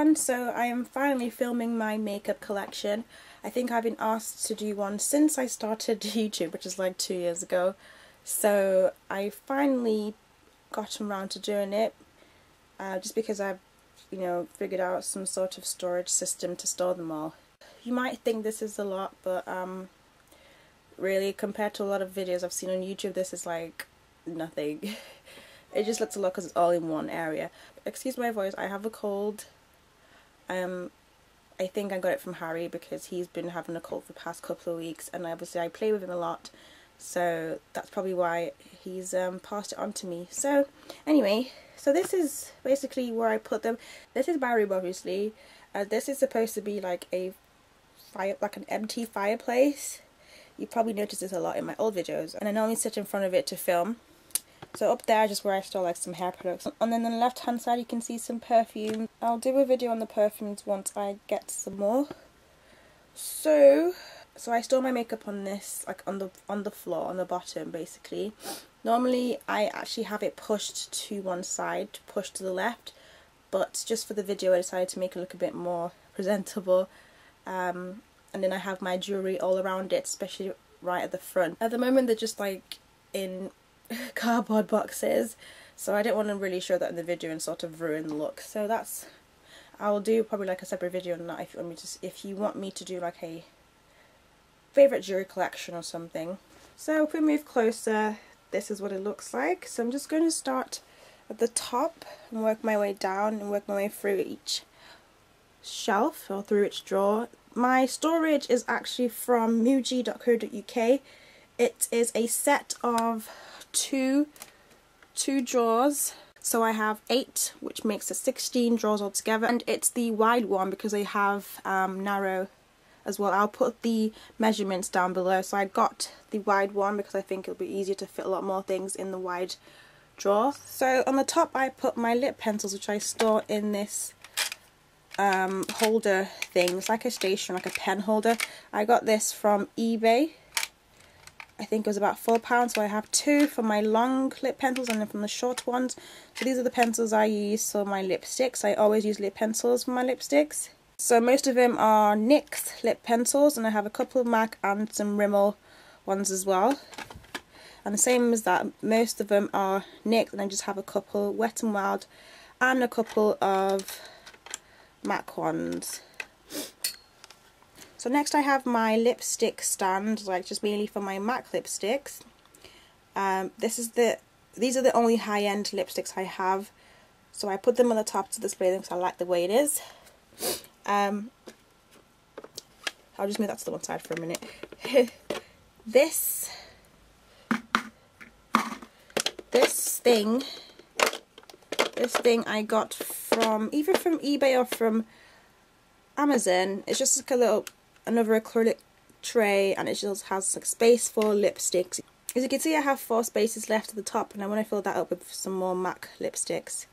everyone, so I am finally filming my makeup collection. I think I've been asked to do one since I started YouTube, which is like 2 years ago. So I finally gotten around to doing it, just because I've, figured out some sort of storage system to store them all. You might think this is a lot, but really, compared to a lot of videos I've seen on YouTube, this is like nothing. It just looks a lot because it's all in one area. Excuse my voice, I have a cold. I think I got it from Harry because he's been having a cold for the past couple of weeks, and obviously I play with him a lot, so that's probably why he's passed it on to me. So anyway, so this is basically where I put them. This is my room, obviously. This is supposed to be like an empty fireplace. You probably noticed this a lot in my old videos, and I normally sit in front of it to film. So up there is just where I store like some hair products, and then on the left hand side you can see some perfume. I'll do a video on the perfumes once I get some more. So I store my makeup on this, like on the floor, on the bottom basically. Normally I actually have it pushed to one side, pushed to the left, but just for the video I decided to make it look a bit more presentable. And then I have my jewellery all around it, especially right at the front. At the moment they're just like in cardboard boxes, so I didn't want to really show that in the video and sort of ruin the look. So that's, I'll do probably like a separate video on that if you want me to do like a favourite jewellery collection or something. So if we move closer, this is what it looks like. So I'm just going to start at the top and work my way down and work my way through each shelf or through each drawer. My storage is actually from muji.co.uk. It is a set of two drawers, so I have 8, which makes it 16 drawers altogether, and it's the wide one because they have narrow as well. I'll put the measurements down below. So I got the wide one because I think it'll be easier to fit a lot more things in the wide drawer. So on the top I put my lip pencils, which I store in this holder thing. It's like a station, like a pen holder. I got this from eBay. I think it was about £4, so I have 2 for my long lip pencils and then from the short ones. So these are the pencils I use for my lipsticks. I always use lip pencils for my lipsticks. So most of them are NYX lip pencils, and I have a couple of MAC and some Rimmel ones as well. And the same as that, most of them are NYX, and I just have a couple Wet n Wild and a couple of MAC ones. So next I have my lipstick stand, like just mainly for my MAC lipsticks. These are the only high-end lipsticks I have, so I put them on the top to display them because I like the way it is. I'll just move that to the one side for a minute. This thing I got from either from eBay or from Amazon. It's just like another acrylic tray, and it just has like space for lipsticks. As you can see, I have 4 spaces left at the top, and I want to fill that up with some more MAC lipsticks,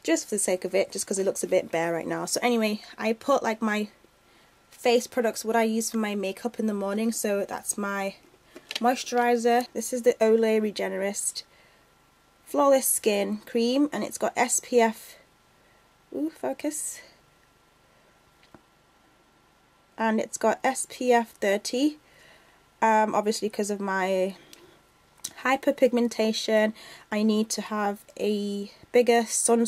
just for the sake of it, just because it looks a bit bare right now. So anyway, I put like my face products, what I use for my makeup in the morning. So that's my moisturizer. This is the Olay Regenerist Flawless Skin Cream, and it's got SPF, focus, and it's got SPF 30, obviously because of my hyperpigmentation I need to have a bigger sun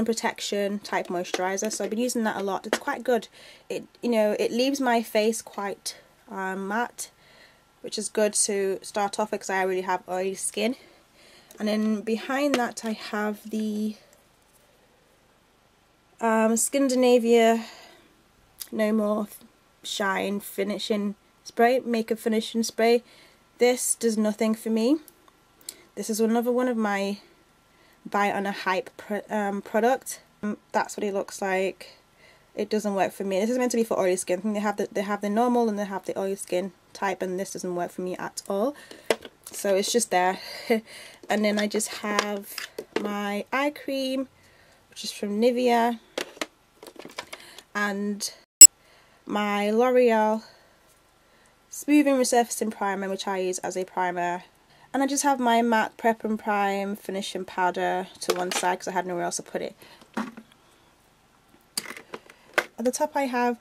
protection type moisturizer, so I've been using that a lot. It's quite good. It leaves my face quite matte, which is good to start off with because I already have oily skin. And then behind that I have the Scandinavia No More Shine finishing spray, makeup finishing spray. This does nothing for me. This is another one of my buy on a hype product. That's what it looks like. It doesn't work for me. This is meant to be for oily skin. I think they have the normal and they have the oily skin type, and this doesn't work for me at all. So it's just there. And then I just have my eye cream, which is from Nivea, and my L'Oreal Smoothing Resurfacing Primer, which I use as a primer. And I just have my MAC Prep and Prime finishing powder to one side because I had nowhere else to put it. At the top I have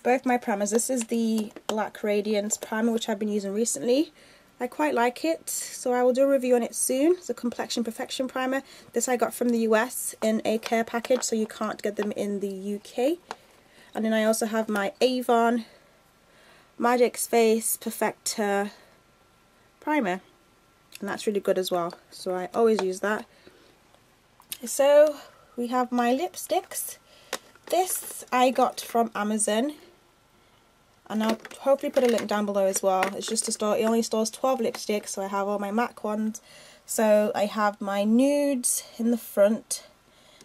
both my primers. This is the Black Radiance primer, which I've been using recently. I quite like it, so I will do a review on it soon. It's a Complexion Perfection primer. This I got from the US in a care package, so you can't get them in the UK. And then I also have my Avon Magic Face Perfector primer, and that's really good as well, so I always use that. So we have my lipsticks. This I got from Amazon, and I'll hopefully put a link down below as well. It's just a store, it only stores 12 lipsticks, so I have all my MAC ones. So I have my nudes in the front,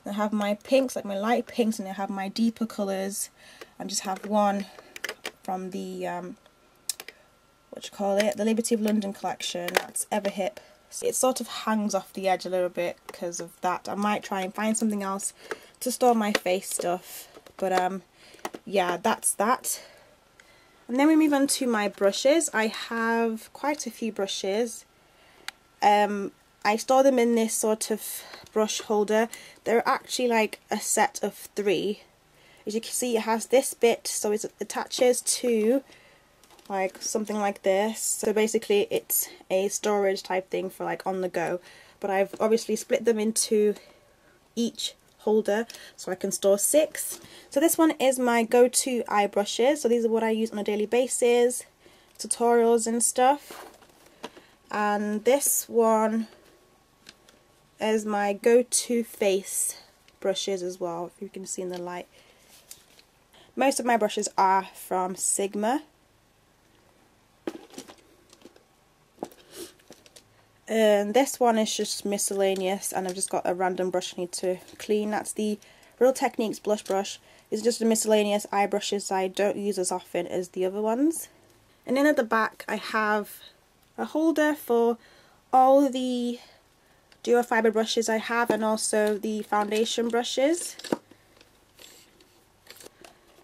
and I have my pinks, like my light pinks, and I have my deeper colours, and just have one from the the Liberty of London collection. That's Everhip. So it sort of hangs off the edge a little bit because of that. I might try and find something else to store my face stuff, but yeah, that's that. And then we move on to my brushes. I have quite a few brushes. I store them in this sort of brush holder. They're actually like a set of 3. As you can see, it has this bit, so it attaches to like something like this. So basically it's a storage type thing for like on the go. But I've obviously split them into each holder so I can store 6. So this one is my go-to eye brushes. So these are what I use on a daily basis, tutorials and stuff. And this one is my go-to face brushes as well, if you can see in the light. Most of my brushes are from Sigma. And this one is just miscellaneous, and I've just got a random brush I need to clean. That's the Real Techniques blush brush. It's just a miscellaneous eye brushes I don't use as often as the other ones. And then at the back I have a holder for all the duo fibre brushes I have, and also the foundation brushes.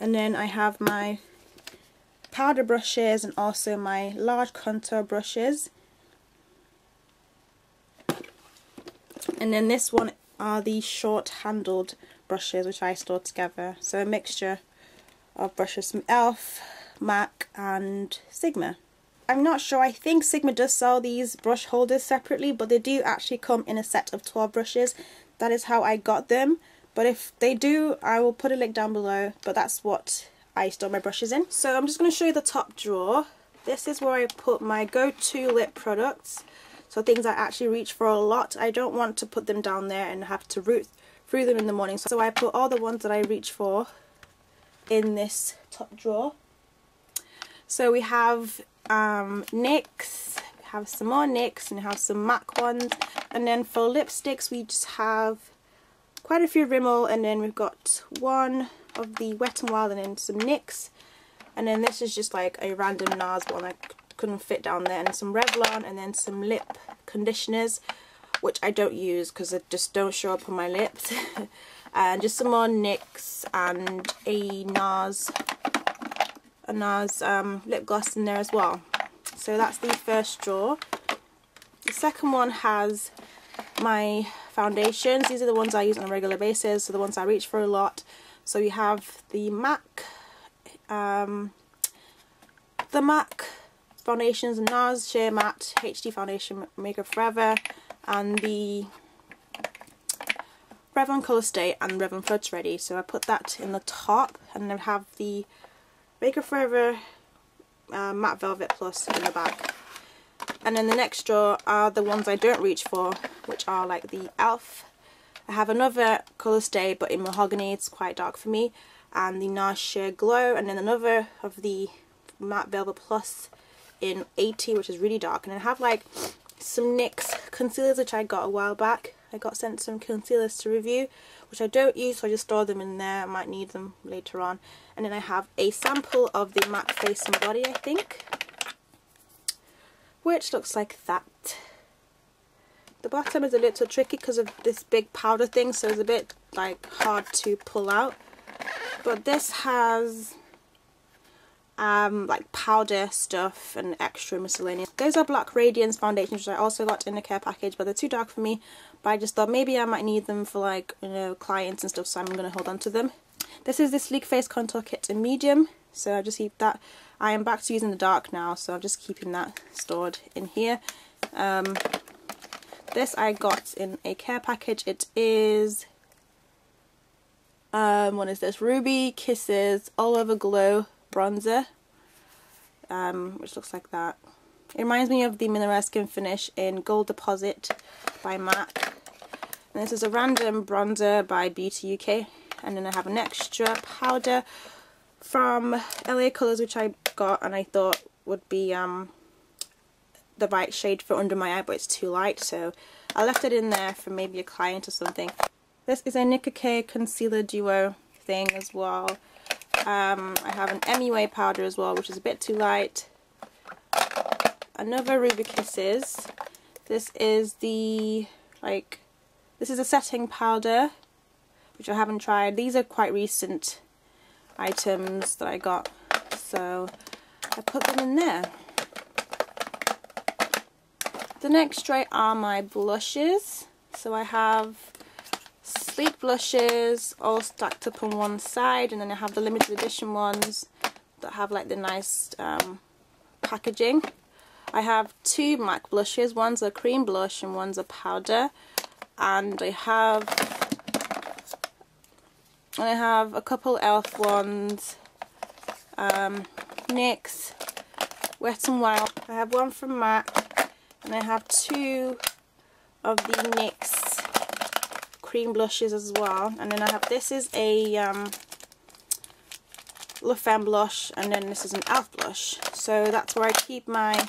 And then I have my powder brushes and also my large contour brushes. And then this one are the short handled brushes, which I store together. So a mixture of brushes from e.l.f., MAC and Sigma. I'm not sure, I think Sigma does sell these brush holders separately, but they do actually come in a set of 12 brushes. That is how I got them. But if they do, I will put a link down below, but that's what I store my brushes in. So I'm just going to show you the top drawer. This is where I put my go-to lip products. So things I actually reach for a lot. I don't want to put them down there and have to root through them in the morning. So I put all the ones that I reach for in this top drawer. So we have NYX, we have some more NYX, and we have some MAC ones. And then for lipsticks we just have quite a few Rimmel, and then we've got one of the Wet n Wild, and then some NYX. And then this is just like a random NARS one I couldn't fit down there, and some Revlon, and then some lip conditioners, which I don't use because they just don't show up on my lips. And just some more NYX and a NARS lip gloss in there as well. So that's the first drawer. The second one has my foundations. These are the ones I use on a regular basis, so the ones I reach for a lot. So you have the MAC foundations, NARS Sheer Matte HD Foundation Makeup Forever, and the Revlon Colour Stay and Revlon Floats Ready. So I put that in the top, and then I have the Makeup Forever Matte Velvet Plus in the back. And then the next drawer are the ones I don't reach for, which are like the e.l.f. I have another Colour Stay but in mahogany, it's quite dark for me, and the NARS Sheer Glow, and then another of the Matte Velvet Plus in 80, which is really dark. And I have like some NYX concealers which I got a while back. I got sent some concealers to review, which I don't use, so I just store them in there. I might need them later on. And then I have a sample of the MAC Face and Body, I think, which looks like that. The bottom is a little tricky because of this big powder thing, so it's a bit like hard to pull out. But this has like powder stuff and extra miscellaneous. Those are Black Radiance foundations, which I also got in a care package, but they're too dark for me. But I just thought maybe I might need them for like, you know, clients and stuff, so I'm going to hold on to them. This is the Sleek Face Contour Kit in medium, so I just keep that. I am back to using the dark now, so I'm just keeping that stored in here. This I got in a care package. It is, what is this? Ruby Kisses All Over Glow Bronzer, which looks like that. It reminds me of the Mineral Skin Finish in Gold Deposit by MAC. And this is a random bronzer by Beauty UK. And then I have an extra powder from LA Colours, which I got and I thought would be the right shade for under my eye, but it's too light, so I left it in there for maybe a client or something. This is a Nicka K concealer duo thing as well. I have an MUA powder as well, which is a bit too light. Another Ruby Kisses. This is the, this is a setting powder, which I haven't tried. These are quite recent items that I got, so I put them in there. The next tray are my blushes. So I have sleek blushes all stacked up on one side, and then I have the limited edition ones that have like the nice packaging. I have two MAC blushes. One's a cream blush and one's a powder, and I have a couple e.l.f. ones, NYX, Wet n Wild. I have one from MAC. And I have two of the NYX cream blushes as well. And then I have, this is a La Femme blush, and then this is an e.l.f. blush. So that's where I keep my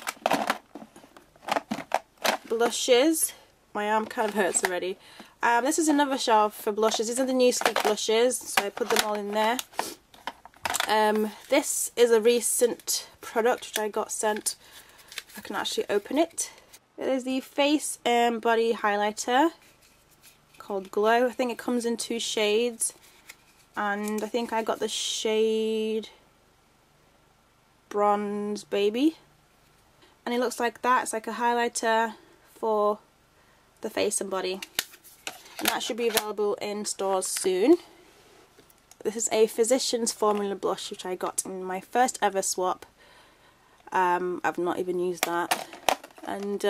blushes. My arm kind of hurts already. This is another shelf for blushes. These are the new Sleek blushes, so I put them all in there. This is a recent product which I got sent. I can actually open it. It is the Face and Body Highlighter called Glow. I think it comes in 2 shades, and I think I got the shade Bronze Baby. And it looks like that. It's like a highlighter for the face and body. And that should be available in stores soon. This is a Physicians Formula blush which I got in my first ever swap. I've not even used that. And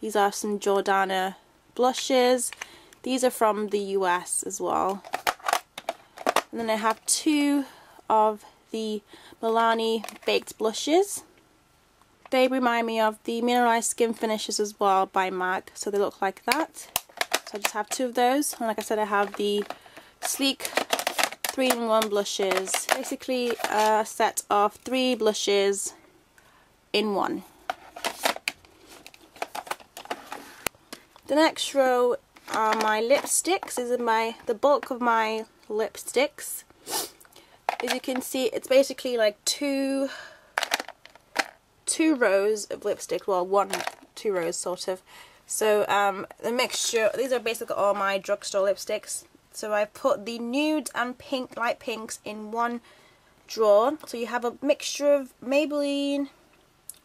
these are some Jordana blushes. These are from the US as well. And then I have 2 of the Milani Baked blushes. They remind me of the Mineralized Skin Finishes as well by MAC, so they look like that. So I just have 2 of those. And like I said, I have the Sleek 3-in-1 blushes. Basically a set of 3 blushes in one. The next row are my lipsticks. These are the bulk of my lipsticks. As you can see, it's basically like two rows of lipstick. Well, 2 rows sort of. So the mixture. These are basically all my drugstore lipsticks. So I've put the nude and pink, light pinks in one drawer. So you have a mixture of Maybelline,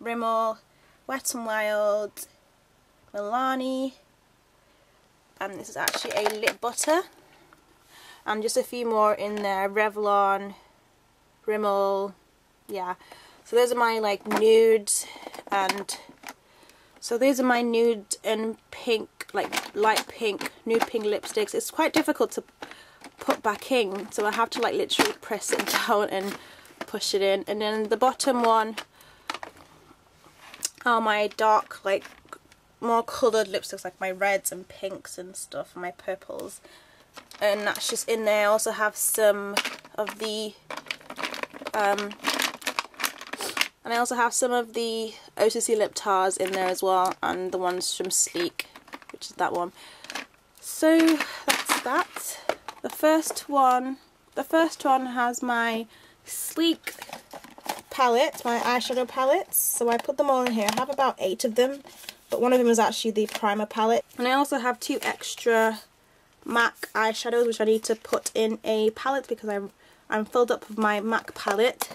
Rimmel, Wet n Wild, Milani, and this is actually a lip butter, and just a few more in there, Revlon, Rimmel, yeah. So those are my like nudes, and so these are my nude and pink, like light pink, nude pink lipsticks. It's quite difficult to put back in, so I have to like literally press it down and push it in. And then the bottom one are my dark, like more coloured lipsticks, like my reds and pinks and stuff, and my purples, and that's just in there. I also have some of the and I also have some of the OCC lip tars in there as well, and the ones from Sleek, which is that one. So that's that. The first one has my Sleek palette, my eyeshadow palettes. So I put them all in here. I have about 8 of them, but one of them is actually the primer palette. And I also have 2 extra MAC eyeshadows which I need to put in a palette because I'm filled up with my MAC palette.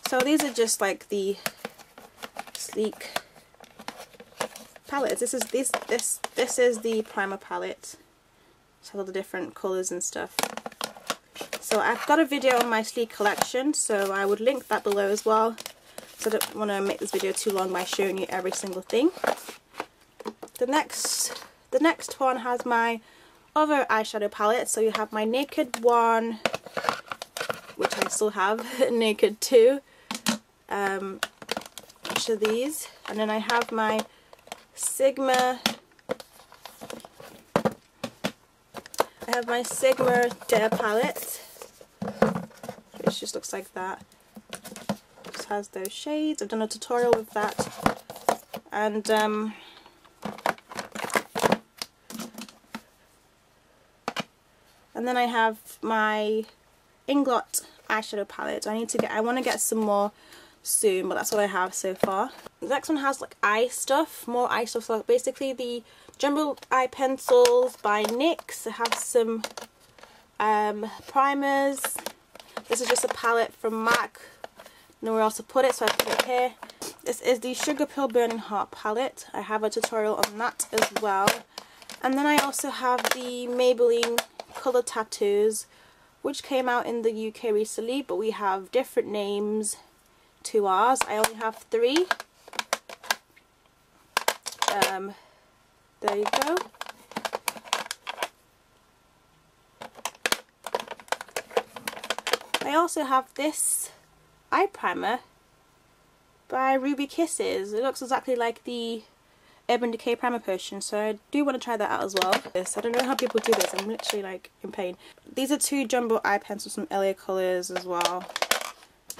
So these are just like the Sleek palettes. This is the primer palette. It's all the different colours and stuff. So I've got a video on my sleek collection, so I would link that below as well. So I don't want to make this video too long by showing you every single thing. The next one has my other eyeshadow palette. So you have my Naked one, which I still have, Naked 2, each of these, and then I have my Sigma, Dare palette, which just looks like that. Just has those shades. I've done a tutorial with that, and then I have my Inglot eyeshadow palette. I want to get some more soon, but that's what I have so far. The next one has like eye stuff, more eye stuff. So basically the Jumbo Eye Pencils by NYX. I have some primers. This is just a palette from MAC. Nowhere else to put it, so I put it here. This is the Sugar Pill Burning Heart palette. I have a tutorial on that as well. And then I also have the Maybelline Colour Tattoos, which came out in the UK recently, but we have different names to ours. I only have 3. There you go. I also have this eye primer by Ruby Kisses. It looks exactly like the Urban Decay primer potion, so I do want to try that out as well. I don't know how people do this. I'm literally like in pain. These are 2 jumbo eye pencils from LA Colors as well.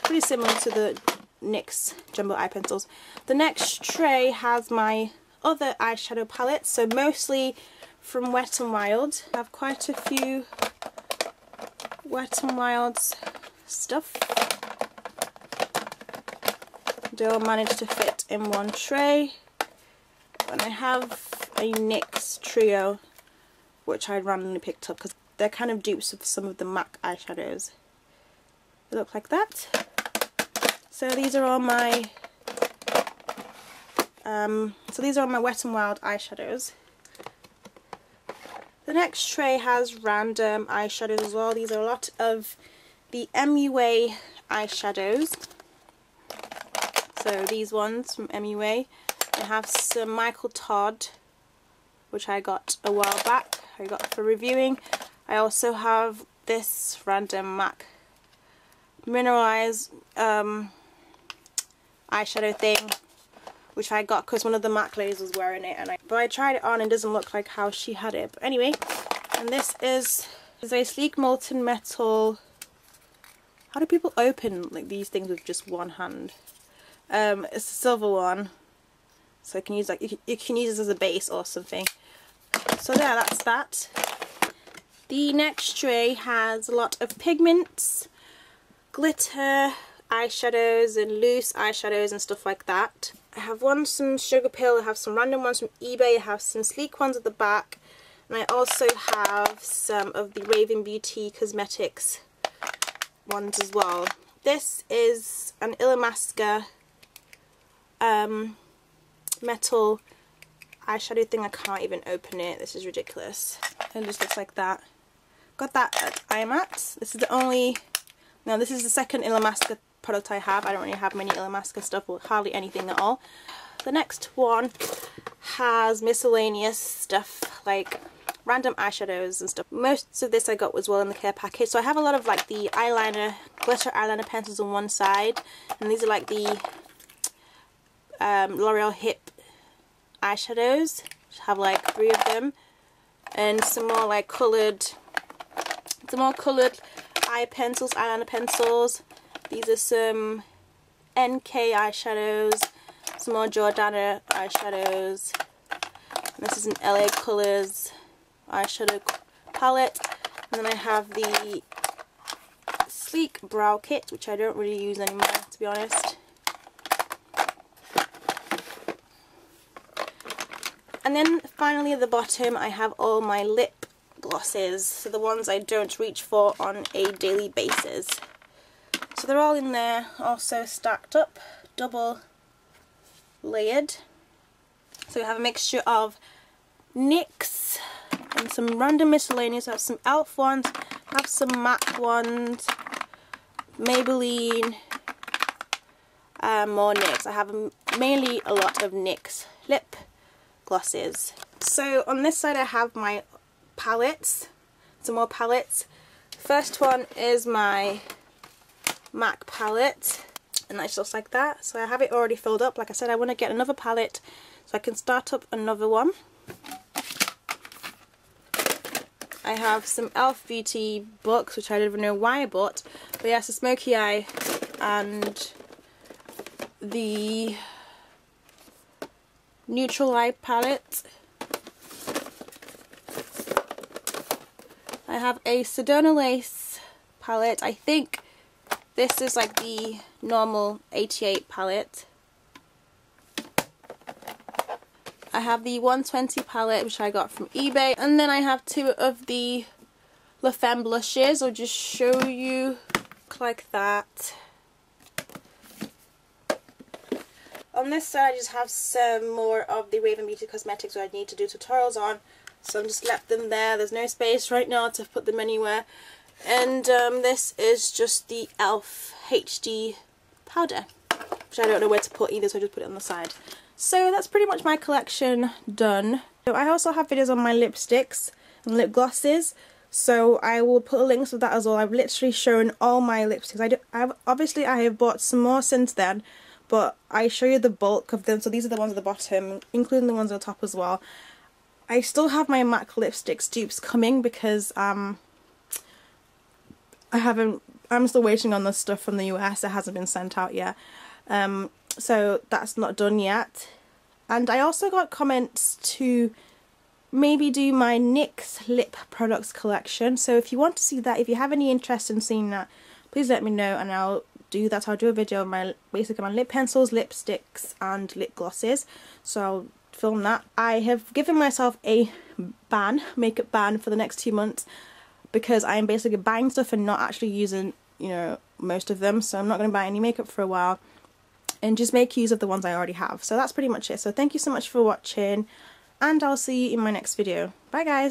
Pretty similar to the NYX jumbo eye pencils. The next tray has my other eyeshadow palettes, so mostly from Wet n Wild. I have quite a few Wet n Wild's stuff. They all managed to fit in one tray. And I have a NYX trio, which I randomly picked up because they're kind of dupes of some of the MAC eyeshadows. They look like that. So these are all my Wet n Wild eyeshadows. The next tray has random eyeshadows as well. These are a lot of the MUA eyeshadows. So these ones from MUA. I have some Michael Todd, which I got a while back. I got for reviewing. I also have this random MAC mineralized eyeshadow thing, which I got because one of the MAC ladies was wearing it, but I tried it on and it doesn't look like how she had it. But anyway, and this is a sleek molten metal. How do people open like these things with just one hand? It's a silver one, so I can use you can use this as a base or something. So yeah, that's that. The next tray has a lot of pigments, glitter eyeshadows and loose eyeshadows and stuff like that. I have some Sugar Pill, I have some random ones from eBay, I have some sleek ones at the back, and I also have some of the Raven Beauty Cosmetics ones as well. This is an Illamasqua metal eyeshadow thing. I can't even open it, this is ridiculous. It just looks like that. Got that at IMAX. This is the second Illamasqua product I have. I don't really have many Illamasqua stuff, or hardly anything at all. The next one has miscellaneous stuff like random eyeshadows and stuff. Most of this I got as well in the care package. So I have a lot of like the glitter eyeliner pencils on one side, and these are like the L'Oreal Hip eyeshadows. I have like 3 of them, and some more coloured eye pencils, eyeliner pencils. These are some NK eyeshadows, some more Jordana eyeshadows. And this is an LA Colors eyeshadow palette. And then I have the Sleek Brow Kit, which I don't really use anymore, to be honest. And then finally at the bottom I have all my lip glosses, so the ones I don't reach for on a daily basis. So they're all in there, also stacked up, double layered. So we have a mixture of NYX and some random miscellaneous. I have some e.l.f. ones, I have some MAC ones, Maybelline, more NYX. I have mainly a lot of NYX lip glosses. So on this side I have my palettes, some more palettes. First one is my MAC palette, and that just like that. So I have it already filled up. Like I said, I want to get another palette so I can start up another one. I have some e.l.f. Beauty books, which I don't even know why I bought. But yes, the Smoky Eye and the Neutral Eye palette. I have a Sedona Lace palette. I think this is like the normal 88 palette. I have the 120 palette, which I got from eBay. And then I have two of the La Femme blushes. I'll just show you like that. On this side I just have some more of the Raven Beauty cosmetics that I need to do tutorials on. So I'm just left them there. There's no space right now to put them anywhere. And this is just the e.l.f. HD powder, which I don't know where to put either, so I just put it on the side. So that's pretty much my collection done. So I also have videos on my lipsticks and lip glosses, so I will put links of that as well. I've literally shown all my lipsticks. Obviously I have bought some more since then, but I show you the bulk of them. So these are the ones at the bottom, including the ones on the top as well. I still have my MAC lipstick dupes coming because I'm still waiting on the stuff from the US. It hasn't been sent out yet. So that's not done yet. And I also got comments to maybe do my NYX lip products collection. So if you want to see that, if you have any interest in seeing that, please let me know and I'll do that. I'll do a video of my basically my lip pencils, lipsticks and lip glosses. So I'll film that. I have given myself a makeup ban for the next 2 months because I am basically buying stuff and not actually using, you know, most of them. So I'm not going to buy any makeup for a while and just make use of the ones I already have. So that's pretty much it. So thank you so much for watching and I'll see you in my next video. Bye guys!